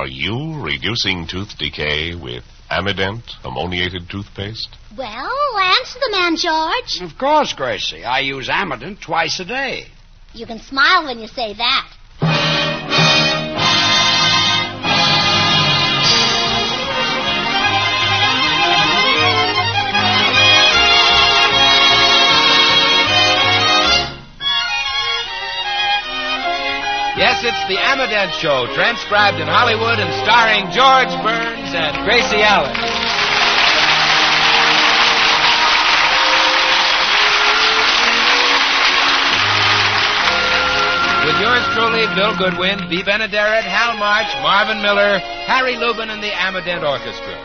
Are you reducing tooth decay with Amident ammoniated toothpaste? Well, answer the man, George. Of course, Gracie. I use Amident twice a day. You can smile when you say that. Yes, it's the Amident Show, transcribed in Hollywood and starring George Burns and Gracie Allen. With yours truly, Bill Goodwin, Bea Benaderet, Hal March, Marvin Miller, Harry Lubin, and the Amident Orchestra.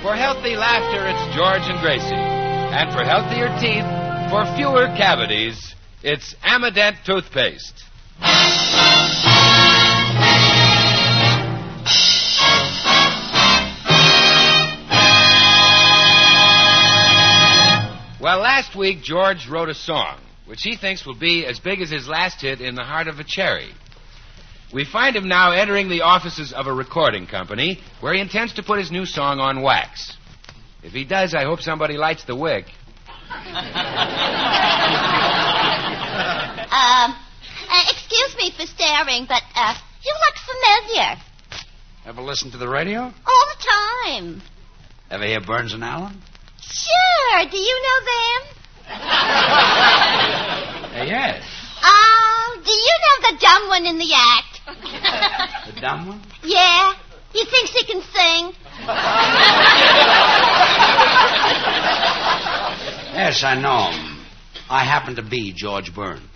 For healthy laughter, it's George and Gracie. And for healthier teeth, for fewer cavities, it's Amident toothpaste. Well, last week, George wrote a song, which he thinks will be as big as his last hit, In the Heart of a Cherry. We find him now entering the offices of a recording company where he intends to put his new song on wax. If he does, I hope somebody lights the wick. Excuse me for staring, but you look familiar. Ever listen to the radio? All the time. Ever hear Burns and Allen? Sure. Do you know them? Yes. Do you know the dumb one in the act? The dumb one? Yeah. He thinks he can sing. Yes, I know him. I happen to be George Burns.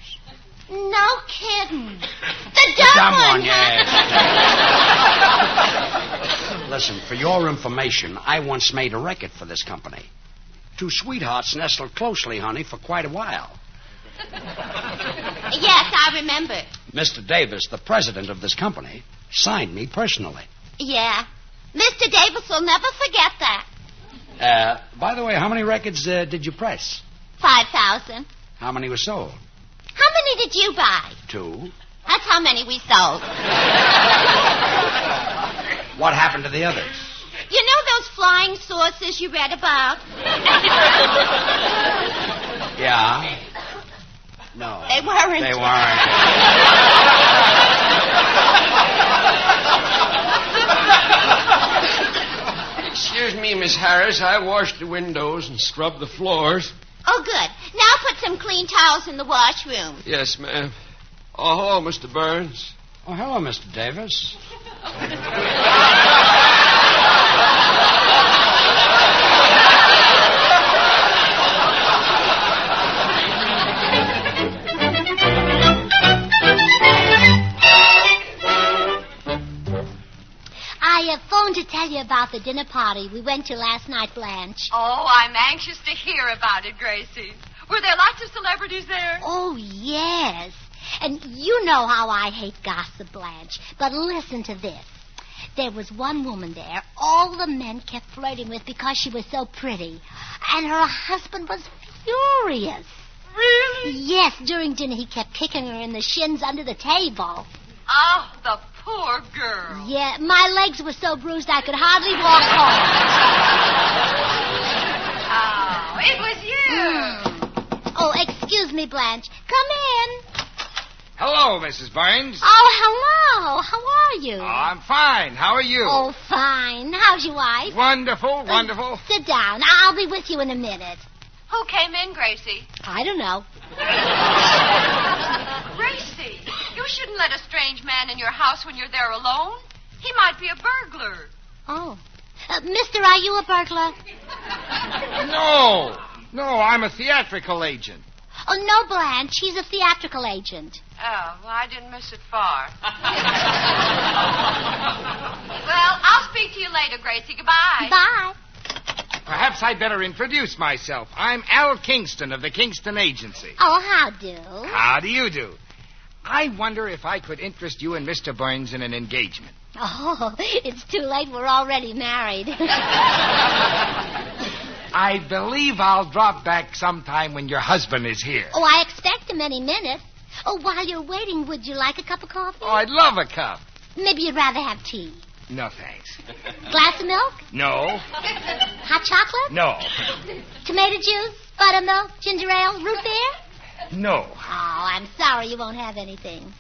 No kidding. The dumb one, yes. Listen, for your information, I once made a record for this company. Two sweethearts nestled closely, honey, for quite a while. Yes, I remember. Mr. Davis, the president of this company, signed me personally. Yeah. Mr. Davis will never forget that. By the way, how many records did you press? 5,000. How many were sold? How many did you buy? 2. That's how many we sold. What happened to the others? You know those flying saucers you read about? Yeah. No. They weren't. They weren't. Excuse me, Miss Harris. I washed the windows and scrubbed the floors. Oh, good. Now put some clean towels in the washroom. Yes, ma'am. Oh, hello, Mr. Burns. Oh, hello, Mr. Davis. I phoned to tell you about the dinner party we went to last night, Blanche. Oh, I'm anxious to hear about it, Gracie. Were there lots of celebrities there? Oh, yes. And you know how I hate gossip, Blanche. But listen to this. There was one woman there all the men kept flirting with because she was so pretty. And her husband was furious. Really? Yes, during dinner he kept kicking her in the shins under the table. Oh, the poor girl. Yeah, my legs were so bruised I could hardly walk home. Oh, it was you. Oh, excuse me, Blanche. Come in. Hello, Mrs. Burns. Oh, hello. How are you? Oh, I'm fine. How are you? Oh, fine. How's your wife? Wonderful, wonderful. Sit down. I'll be with you in a minute. Who came in, Gracie? I don't know. Gracie, you shouldn't let a strange man in your house when you're there alone. He might be a burglar. Oh. Mister, are you a burglar? No, I'm a theatrical agent. Oh, no, Blanche. He's a theatrical agent. Oh, well, I didn't miss it far. Well, I'll speak to you later, Gracie. Goodbye. Bye. Perhaps I'd better introduce myself. I'm Al Kingston of the Kingston Agency. Oh, how do? How do you do? I wonder if I could interest you and Mr. Burns in an engagement. Oh, it's too late. We're already married. I believe I'll drop back sometime when your husband is here. Oh, I expect him any minute. Oh, while you're waiting, would you like a cup of coffee? Oh, I'd love a cup. Maybe you'd rather have tea. No, thanks. Glass of milk? No. Hot chocolate? No. Tomato juice? Buttermilk? Ginger ale? Root beer? No. Oh, I'm sorry you won't have anything.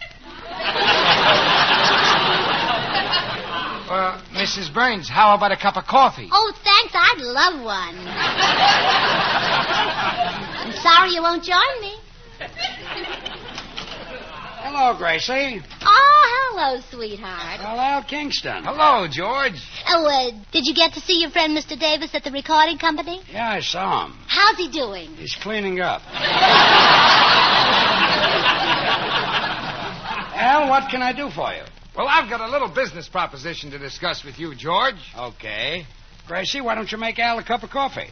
Mrs. Burns, how about a cup of coffee? Oh, thanks. I'd love one. I'm sorry you won't join me. Hello, Gracie. Oh, hello, sweetheart. Well, Al Kingston. Hello, George. Oh, did you get to see your friend Mr. Davis at the recording company? Yeah, I saw him. How's he doing? He's cleaning up. Al, what can I do for you? Well, I've got a little business proposition to discuss with you, George. Okay. Gracie, why don't you make Al a cup of coffee?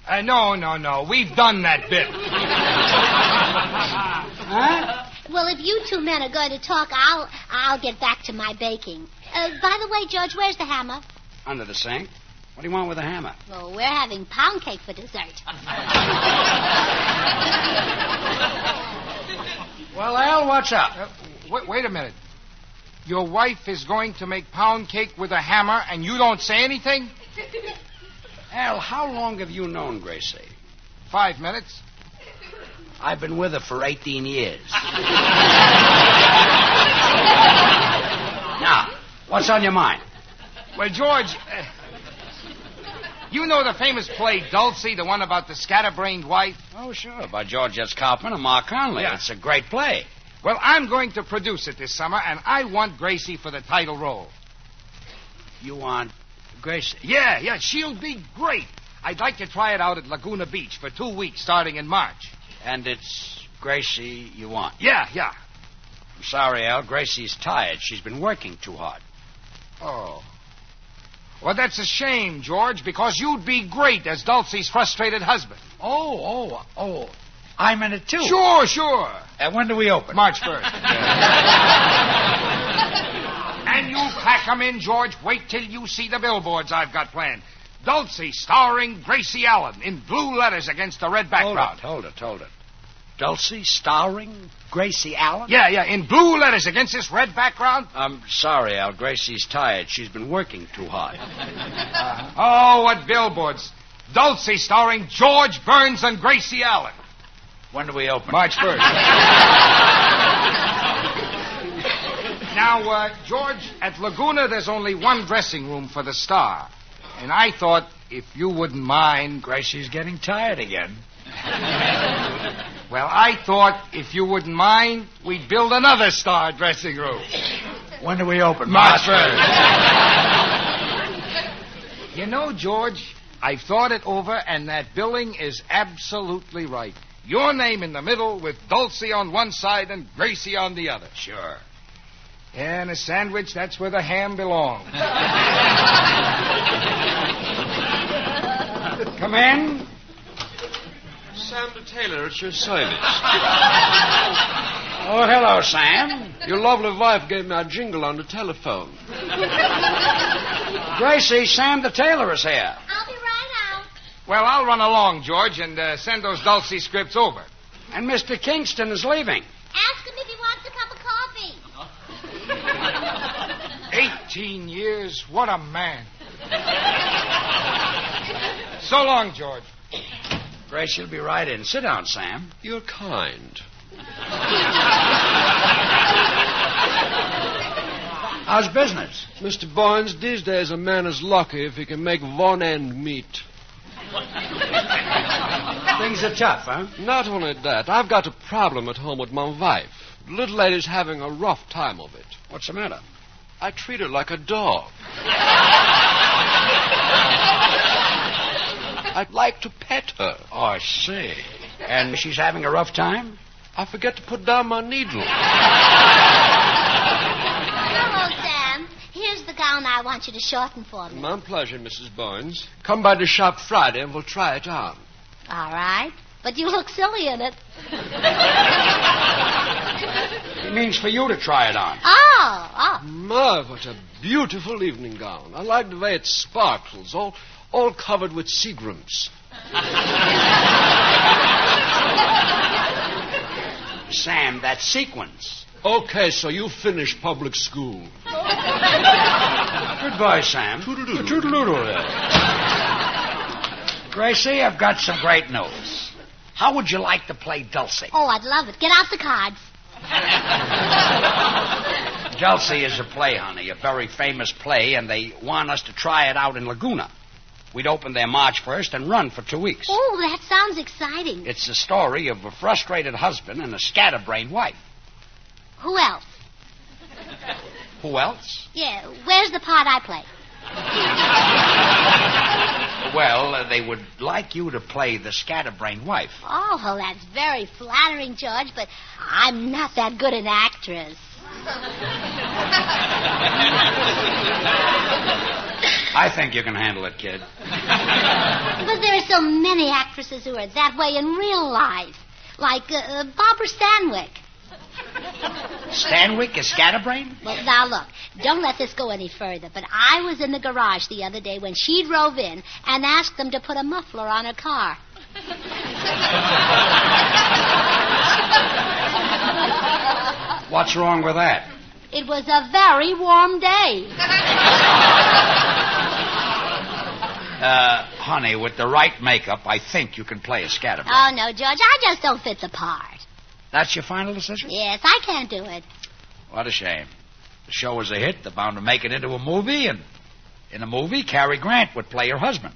No. We've done that bit. Huh? Well, if you two men are going to talk, I'll get back to my baking. By the way, George, where's the hammer? Under the sink. What do you want with a hammer? Well, we're having pound cake for dessert. Well, Al, what's up? Wait a minute. Your wife is going to make pound cake with a hammer, and you don't say anything? Al, how long have you known Gracie? 5 minutes. I've been with her for 18 years. Now, what's on your mind? Well, George, you know the famous play Dulcy, the one about the scatterbrained wife? Oh, sure, by George S. Kaufman and Mark Conley. Yeah. It's a great play. Well, I'm going to produce it this summer, and I want Gracie for the title role. You want Gracie? Yeah, she'll be great. I'd like to try it out at Laguna Beach for 2 weeks, starting in March. And it's Gracie you want? Yeah. I'm sorry, Al. Gracie's tired. She's been working too hard. Oh. Well, that's a shame, George, because you'd be great as Dulcie's frustrated husband. Oh. I'm in it, too. Sure. And when do we open? March 1st. And you pack 'em in, George. Wait till you see the billboards I've got planned. Dulcie starring Gracie Allen in blue letters against a red background. Hold it. Dulcie starring Gracie Allen? Yeah, in blue letters against this red background. I'm sorry, Al. Gracie's tired. She's been working too hard. Oh, what billboards. Dulcie starring George Burns and Gracie Allen. When do we open? March 1st. Now, George, at Laguna there's only one dressing room for the star. And I thought, if you wouldn't mind... Gracie's getting tired again. Well, I thought, if you wouldn't mind, we'd build another star dressing room. When do we open? March 1st. You know, George, I've thought it over, and that billing is absolutely right. Your name in the middle with Dulcie on one side and Gracie on the other. Sure. And a sandwich, that's where the ham belongs. Come in. Sam the tailor at your service. Oh, hello, Sam. Your lovely wife gave me a jingle on the telephone. Gracie, Sam the tailor is here. I'll be right out. Well, I'll run along, George, and send those Dulcie scripts over. And Mr. Kingston is leaving. Ask him if he wants a cup of coffee. 18 years, what a man. So long, George. Gracie will be right in. Sit down, Sam. You're kind. How's business? Mr. Barnes, these days a man is lucky if he can make one end meet. Things are tough, huh? Not only that, I've got a problem at home with my wife. The little lady's having a rough time of it. What's the matter? I treat her like a dog. I'd like to pet her. Oh, I see. And she's having a rough time? I forget to put down my needle. Hello, Sam. Here's the gown I want you to shorten for me. My pleasure, Mrs. Barnes. Come by the shop Friday and we'll try it on. All right. But you look silly in it. He means for you to try it on. Oh. My, what a beautiful evening gown. I like the way it sparkles, all covered with Seagrams. Sam, that's sequins. Okay, so you finished public school. For Goodbye, Sam. Gracie, I've got some great news. How would you like to play Dulcy? Oh, I'd love it. Get out the cards. Dulcy is a play, honey, a very famous play, and they want us to try it out in Laguna. We'd open there March 1st and run for 2 weeks. Oh, that sounds exciting. It's the story of a frustrated husband and a scatterbrained wife. Who else? Who else? Yeah, where's the part I play? Well, they would like you to play the scatterbrained wife. Oh, well, that's very flattering, George, but I'm not that good an actress. I think you can handle it, kid. But there are so many actresses who are that way in real life. Like Barbara Stanwyck. Stanwyck is scatterbrained? Well, now look, don't let this go any further, but I was in the garage the other day when she drove in and asked them to put a muffler on her car. What's wrong with that? It was a very warm day. Honey, with the right makeup, I think you can play a scatterbrain. Oh, no, George, I just don't fit the part. That's your final decision? Yes, I can't do it. What a shame. The show was a hit. They're bound to make it into a movie, and in a movie, Cary Grant would play your husband.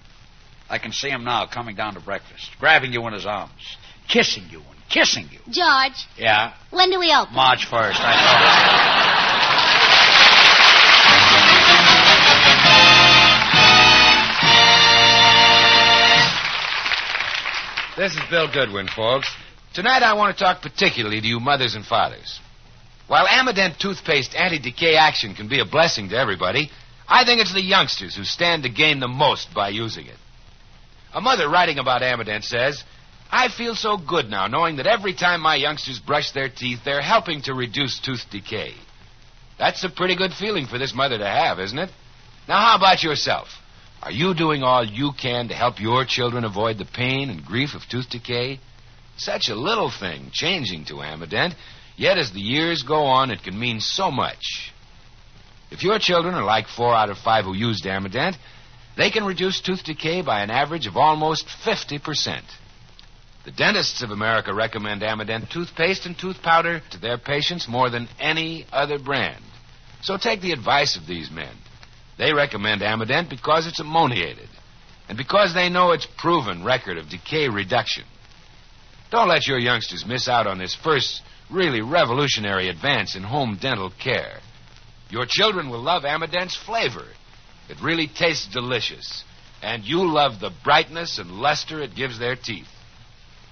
I can see him now coming down to breakfast, grabbing you in his arms, kissing you and kissing you. George. Yeah? When do we open? March 1st. I know. This is Bill Goodwin, folks. Tonight I want to talk particularly to you mothers and fathers. While Amident toothpaste anti-decay action can be a blessing to everybody, I think it's the youngsters who stand to gain the most by using it. A mother writing about Amident says, I feel so good now knowing that every time my youngsters brush their teeth, they're helping to reduce tooth decay. That's a pretty good feeling for this mother to have, isn't it? Now, how about yourself? Are you doing all you can to help your children avoid the pain and grief of tooth decay? Such a little thing, changing to Amident, yet as the years go on, it can mean so much. If your children are like 4 out of 5 who used Amident, they can reduce tooth decay by an average of almost 50%. The dentists of America recommend Amident toothpaste and tooth powder to their patients more than any other brand. So take the advice of these men. They recommend Amident because it's ammoniated and because they know its proven record of decay reduction. Don't let your youngsters miss out on this first really revolutionary advance in home dental care. Your children will love Amident's flavor. It really tastes delicious. And you'll love the brightness and luster it gives their teeth.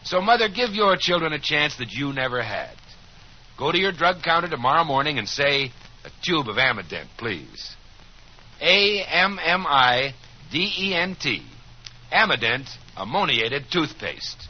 So, Mother, give your children a chance that you never had. Go to your drug counter tomorrow morning and say, a tube of Amident, please. A-M-M-I-D-E-N-T. Amident ammoniated toothpaste.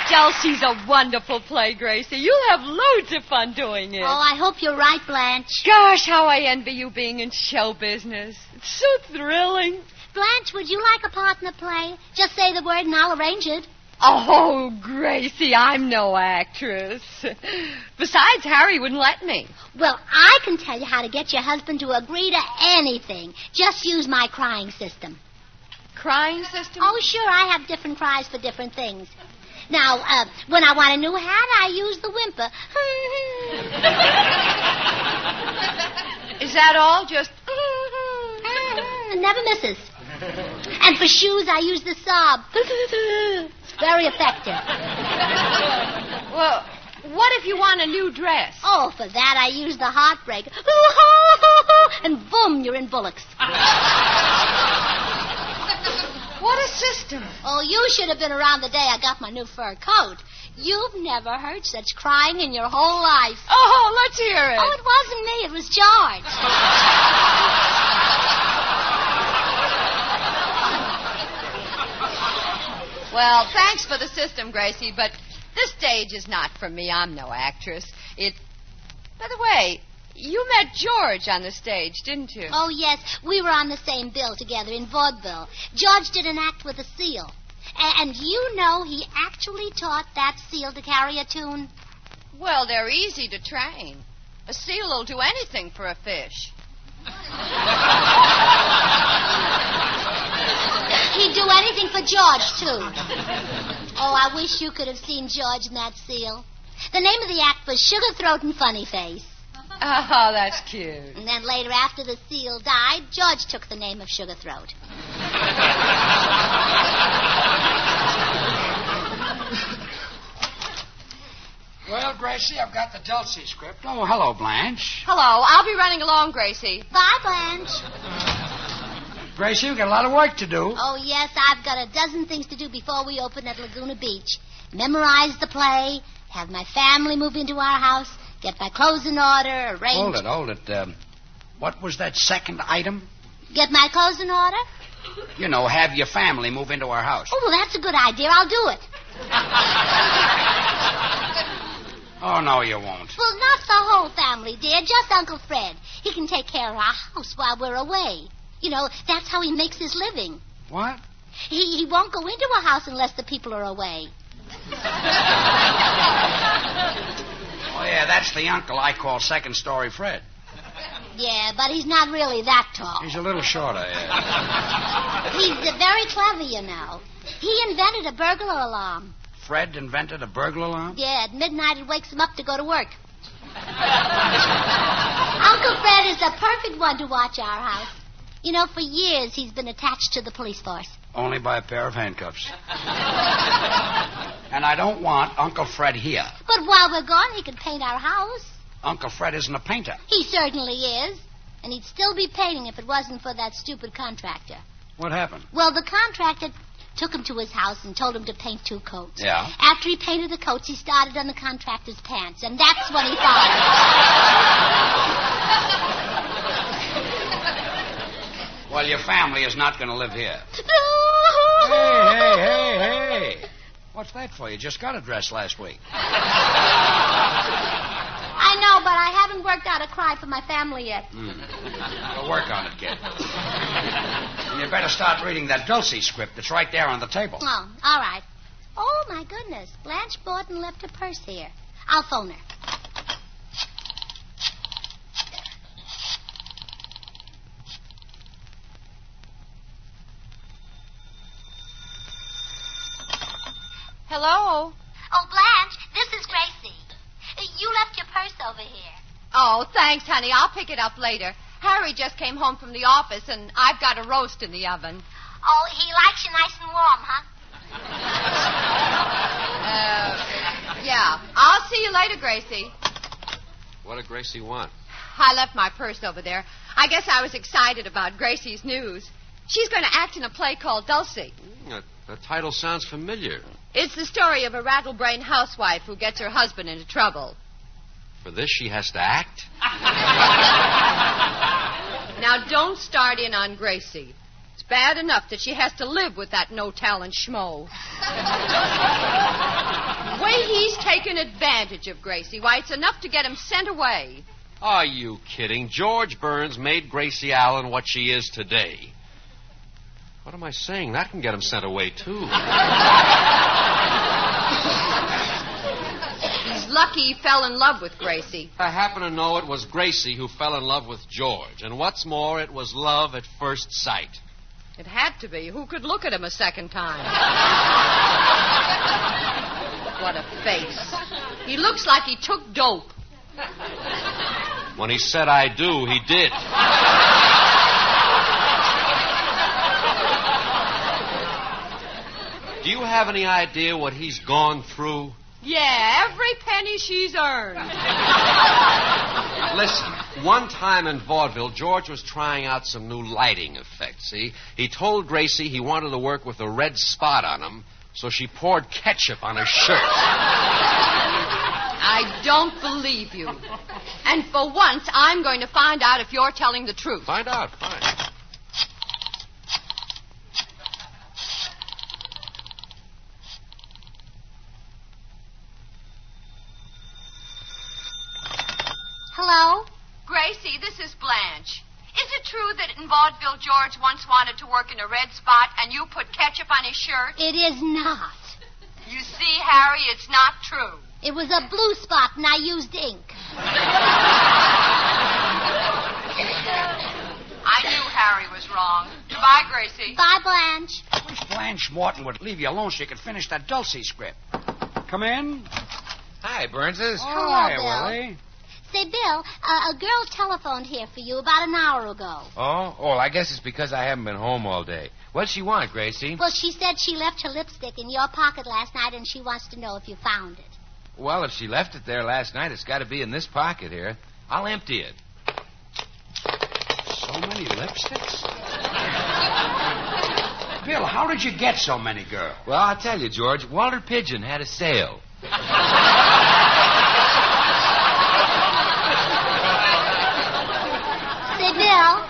Dulcy's a wonderful play, Gracie. You'll have loads of fun doing it. Oh, I hope you're right, Blanche. Gosh, how I envy you being in show business. It's so thrilling. Blanche, would you like a part in the play? Just say the word and I'll arrange it. Oh, Gracie, I'm no actress. Besides, Harry wouldn't let me. Well, I can tell you how to get your husband to agree to anything. Just use my crying system. Crying system? Oh, sure, I have different cries for different things. Now, when I want a new hat, I use the whimper. Is that all? Just... Never misses. And for shoes, I use the sob. It's very effective. Well, what if you want a new dress? Oh, for that, I use the heartbreak. And boom, you're in bullocks. What a system. Oh, you should have been around the day I got my new fur coat. You've never heard such crying in your whole life. Oh, let's hear it. Oh, it wasn't me. It was George. Well, thanks for the system, Gracie, but this stage is not for me. I'm no actress. By the way, you met George on the stage, didn't you? Oh, yes. We were on the same bill together in vaudeville. George did an act with a seal. And you know he actually taught that seal to carry a tune? Well, they're easy to train. A seal will do anything for a fish. He'd do anything for George, too. Oh, I wish you could have seen George in that seal. The name of the act was Sugar Throat and Funny Face. Oh, that's cute. And then later, after the seal died, George took the name of Sugar Throat. Well, Gracie, I've got the Dulcy script. Oh, hello, Blanche. Hello. I'll be running along, Gracie. Bye, Blanche. Gracie, you've got a lot of work to do. Oh, yes, I've got a dozen things to do before we open at Laguna Beach. Memorize the play, have my family move into our house, get my clothes in order, arrange... Hold it. What was that second item? Get my clothes in order? You know, have your family move into our house. Oh, well, that's a good idea. I'll do it. Oh, no, you won't. Well, not the whole family, dear. Just Uncle Fred. He can take care of our house while we're away. You know, that's how he makes his living. What? He won't go into a house unless the people are away. Oh, yeah, that's the uncle I call second-story Fred. Yeah, but he's not really that tall. He's a little shorter, yeah. He's very clever, you know. He invented a burglar alarm. Fred invented a burglar alarm? Yeah, at midnight it wakes him up to go to work. Uncle Fred is the perfect one to watch our house. You know, for years he's been attached to the police force. Only by a pair of handcuffs. And I don't want Uncle Fred here. But while we're gone, he could paint our house. Uncle Fred isn't a painter. He certainly is. And he'd still be painting if it wasn't for that stupid contractor. What happened? Well, the contractor took him to his house and told him to paint 2 coats. Yeah? After he painted the coats, he started on the contractor's pants, and that's when he fired. Well, your family is not going to live here. Hey. What's that for? You just got a dress last week. I know, but I haven't worked out a cry for my family yet. Well, work on it, kid. And you better start reading that Dulcy script that's right there on the table. Oh, all right. Oh, my goodness. Blanche Borden left her purse here. I'll phone her. Hello? Oh, Blanche, this is Gracie. You left your purse over here. Oh, thanks, honey. I'll pick it up later. Harry just came home from the office, and I've got a roast in the oven. Oh, he likes you nice and warm, huh? Yeah. I'll see you later, Gracie. What did Gracie want? I left my purse over there. I guess I was excited about Gracie's news. She's going to act in a play called Dulcy. The title sounds familiar. It's the story of a rattle-brained housewife who gets her husband into trouble. For this, she has to act? Now, don't start in on Gracie. It's bad enough that she has to live with that no-talent schmo. The way he's taken advantage of Gracie, why, it's enough to get him sent away. Are you kidding? George Burns made Gracie Allen what she is today. What am I saying? That can get him sent away, too. He's lucky he fell in love with Gracie. I happen to know it was Gracie who fell in love with George. And what's more, it was love at first sight. It had to be. Who could look at him a second time? What a face. He looks like he took dope. When he said I do, he did. Do you have any idea what he's gone through? Yeah, every penny she's earned. Listen, one time in vaudeville, George was trying out some new lighting effects, see? He told Gracie he wanted to work with a red spot on him, so she poured ketchup on his shirt. I don't believe you. And for once, I'm going to find out if you're telling the truth. Find out, fine. Hello? Gracie, this is Blanche. Is it true that in vaudeville George once wanted to work in a red spot and you put ketchup on his shirt? It is not. You see, Harry, it's not true. It was a blue spot, and I used ink. I knew Harry was wrong. Goodbye, Gracie. Bye, Blanche. I wish Blanche Morton would leave you alone so you could finish that Dulcy script. Come in. Hi, Burnses. Hello, Hi, Bill. Willie. Say, Bill, a girl telephoned here for you about an hour ago. Oh, I guess it's because I haven't been home all day. What'd she want, Gracie? Well, she said she left her lipstick in your pocket last night, and she wants to know if you found it. Well, if she left it there last night, it's got to be in this pocket here. I'll empty it. So many lipsticks? Bill, how did you get so many, girl? Well, I'll tell you, George. Walter Pigeon had a sale. Say, Bill,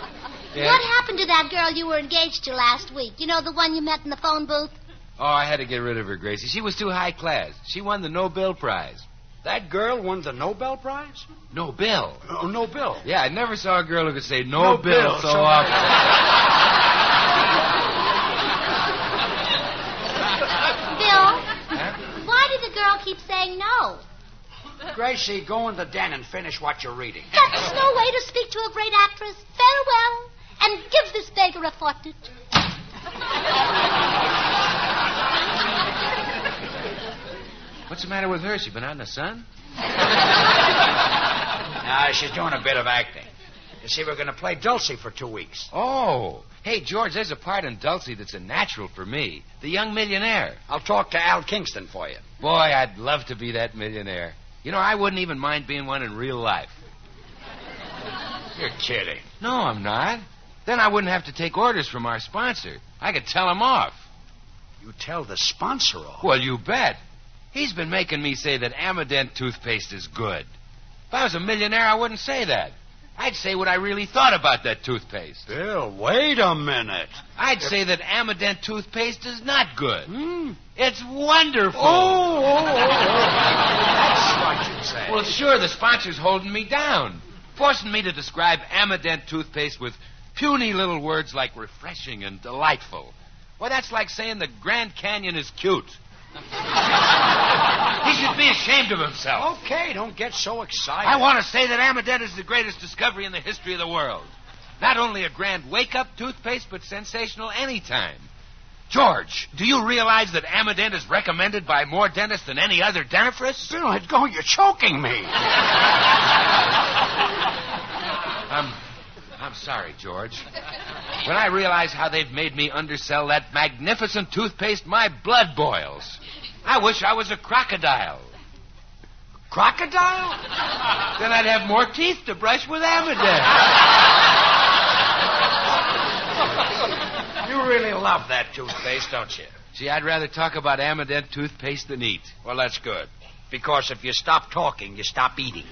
Yeah? what happened to that girl you were engaged to last week? You know, the one you met in the phone booth? Oh, I had to get rid of her, Gracie. She was too high class. She won the Nobel Prize. That girl won the Nobel Prize? No bill. Oh, no bill. Yeah, I never saw a girl who could say No no bill bill, so so- often. Bill, Huh? why did the girl keep saying no? Gracie, go in the den and finish what you're reading. That's no way to speak to a great actress. Farewell, and give this beggar a fortnight. What's the matter with her? She been out in the sun? She's doing a bit of acting. You see, we're going to play Dulcy for 2 weeks. Oh. Hey, George, there's a part in Dulcy that's a natural for me. The young millionaire. I'll talk to Al Kingston for you. Boy, I'd love to be that millionaire. You know, I wouldn't even mind being one in real life. You're kidding. No, I'm not. Then I wouldn't have to take orders from our sponsor. I could tell him off. You tell the sponsor off. Well, you bet. He's been making me say that Amident toothpaste is good. If I was a millionaire, I wouldn't say that. I'd say what I really thought about that toothpaste. Bill, wait a minute. I'd say that Amident toothpaste is not good. It's wonderful. That's what you say. Well, sure, the sponsor's holding me down, forcing me to describe Amident toothpaste with puny little words like refreshing and delightful. Well, that's like saying the Grand Canyon is cute. He should be ashamed of himself. Okay, don't get so excited. I want to say that Amident is the greatest discovery in the history of the world. Not only a grand wake-up toothpaste, but sensational anytime. George, do you realize that Amident is recommended by more dentists than any other dentifrice? Bill, let go. You're choking me. I'm sorry, George. When I realize how they've made me undersell that magnificent toothpaste, my blood boils. I wish I was a crocodile. Crocodile? Then I'd have more teeth to brush with Amident. You really love that toothpaste, don't you? Gee, I'd rather talk about Amident toothpaste than eat. Well, that's good. Because if you stop talking, you stop eating.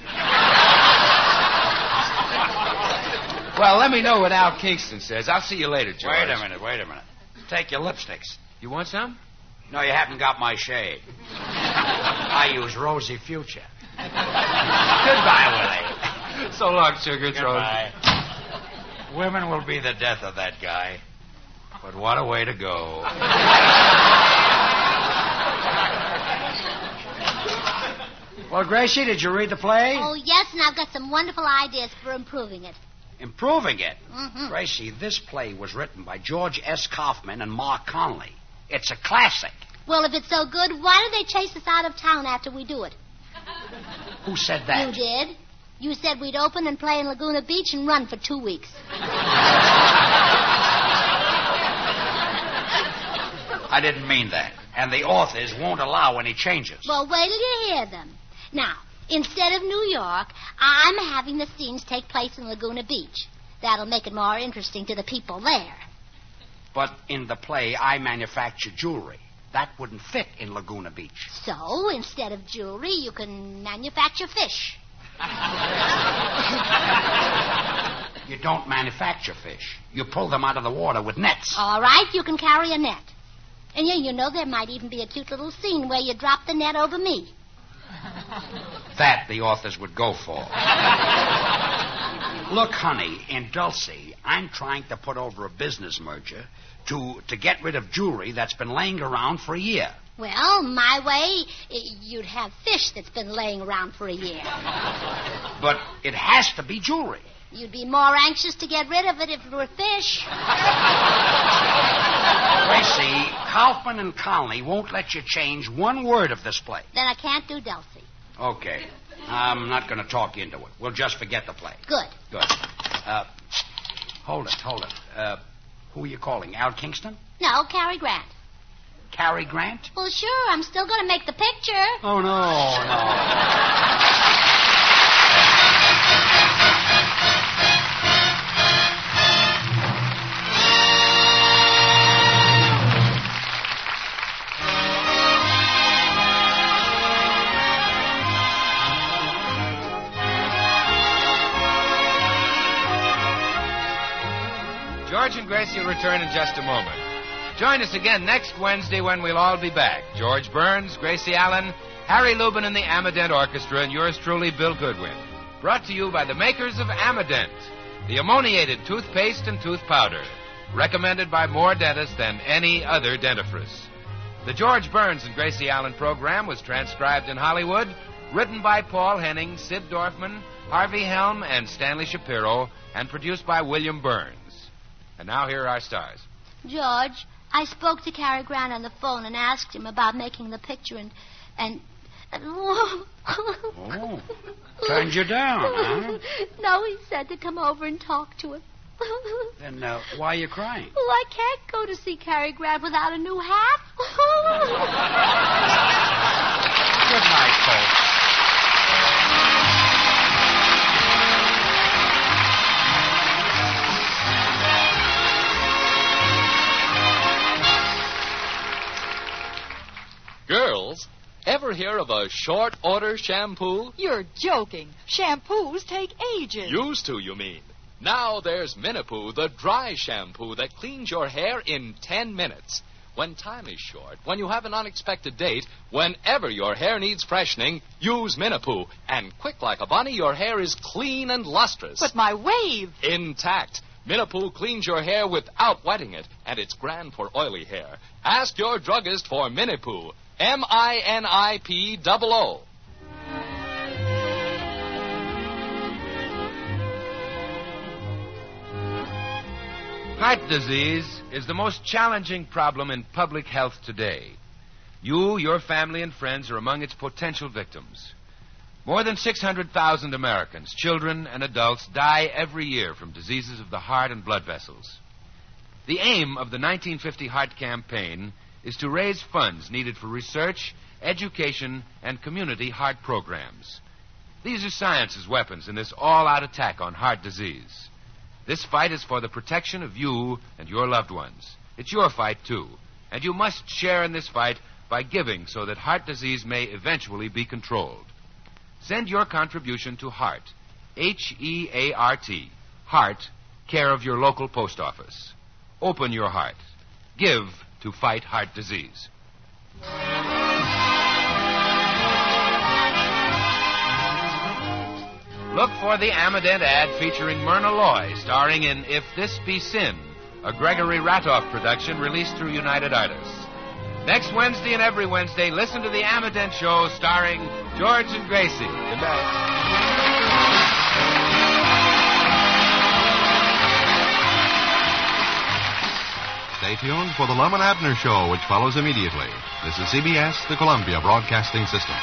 Well, let me know what Al Kingston says. I'll see you later, George. Wait a minute. Take your lipsticks. You want some? No, you haven't got my shade. I use Rosy Future. Goodbye, Willie. So long, sugar throat. Goodbye. Women will be the death of that guy. But what a way to go. Well, Gracie, did you read the play? Oh, yes, and I've got some wonderful ideas for improving it. Improving it. Mm-hmm. Gracie, this play was written by George S. Kaufman and Mark Conley. It's a classic. Well, if it's so good, why do they chase us out of town after we do it? Who said that? You did. You said we'd open and play in Laguna Beach and run for 2 weeks. I didn't mean that. And the authors won't allow any changes. Well, wait till you hear them. Now, instead of New York, I'm having the scenes take place in Laguna Beach. That'll make it more interesting to the people there. But in the play, I manufacture jewelry. That wouldn't fit in Laguna Beach. So, instead of jewelry, you can manufacture fish. You don't manufacture fish. You pull them out of the water with nets. All right, you can carry a net. And you know, there might even be a cute little scene where you drop the net over me. That the authors would go for. Look, honey, in Dulcy, I'm trying to put over a business merger to get rid of jewelry that's been laying around for a year. Well, my way, you'd have fish that's been laying around for a year. But it has to be jewelry. You'd be more anxious to get rid of it if it were fish. Gracie, Kaufman and Conley won't let you change one word of this play. Then I can't do Dulcy. Okay. I'm not going to talk into it. We'll just forget the play. Good. Hold it. Who are you calling? Al Kingston? No, Cary Grant. Cary Grant? Well, sure. I'm still going to make the picture. Oh, no. George and Gracie will return in just a moment. Join us again next Wednesday when we'll all be back. George Burns, Gracie Allen, Harry Lubin and the Amadent Orchestra, and yours truly, Bill Goodwin. Brought to you by the makers of Amadent, the ammoniated toothpaste and tooth powder, recommended by more dentists than any other dentifrice. The George Burns and Gracie Allen program was transcribed in Hollywood, written by Paul Henning, Sid Dorfman, Harvey Helm, and Stanley Shapiro, and produced by William Burns. And now here are our stars. George, I spoke to Cary Grant on the phone and asked him about making the picture and Oh, turned you down, huh? No, he said to come over and talk to him. Then why are you crying? Well, I can't go to see Cary Grant without a new hat. Good night, folks. Girls, ever hear of a short order shampoo? You're joking. Shampoos take ages. Used to, you mean. Now there's Minipoo, the dry shampoo that cleans your hair in 10 minutes. When time is short, when you have an unexpected date, whenever your hair needs freshening, use Minipoo. And quick like a bunny, your hair is clean and lustrous. But my wave. Intact. Minipoo cleans your hair without wetting it, and it's grand for oily hair. Ask your druggist for Minipoo. MINIPOO. Heart disease is the most challenging problem in public health today. You, your family, and friends are among its potential victims. More than 600,000 Americans, children and adults, die every year from diseases of the heart and blood vessels. The aim of the 1950 Heart Campaign is to raise funds needed for research, education, and community heart programs. These are science's weapons in this all-out attack on heart disease. This fight is for the protection of you and your loved ones. It's your fight, too, and you must share in this fight by giving so that heart disease may eventually be controlled. Send your contribution to HEART, H-E-A-R-T, HEART, care of your local post office. Open your heart. Give to fight heart disease. Look for the Amadent ad featuring Myrna Loy, starring in If This Be Sin, a Gregory Ratoff production released through United Artists. Next Wednesday and every Wednesday, listen to the Amadent Show starring George and Gracie. Good night. Stay tuned for the Lum and Abner Show, which follows immediately. This is CBS, the Columbia Broadcasting System.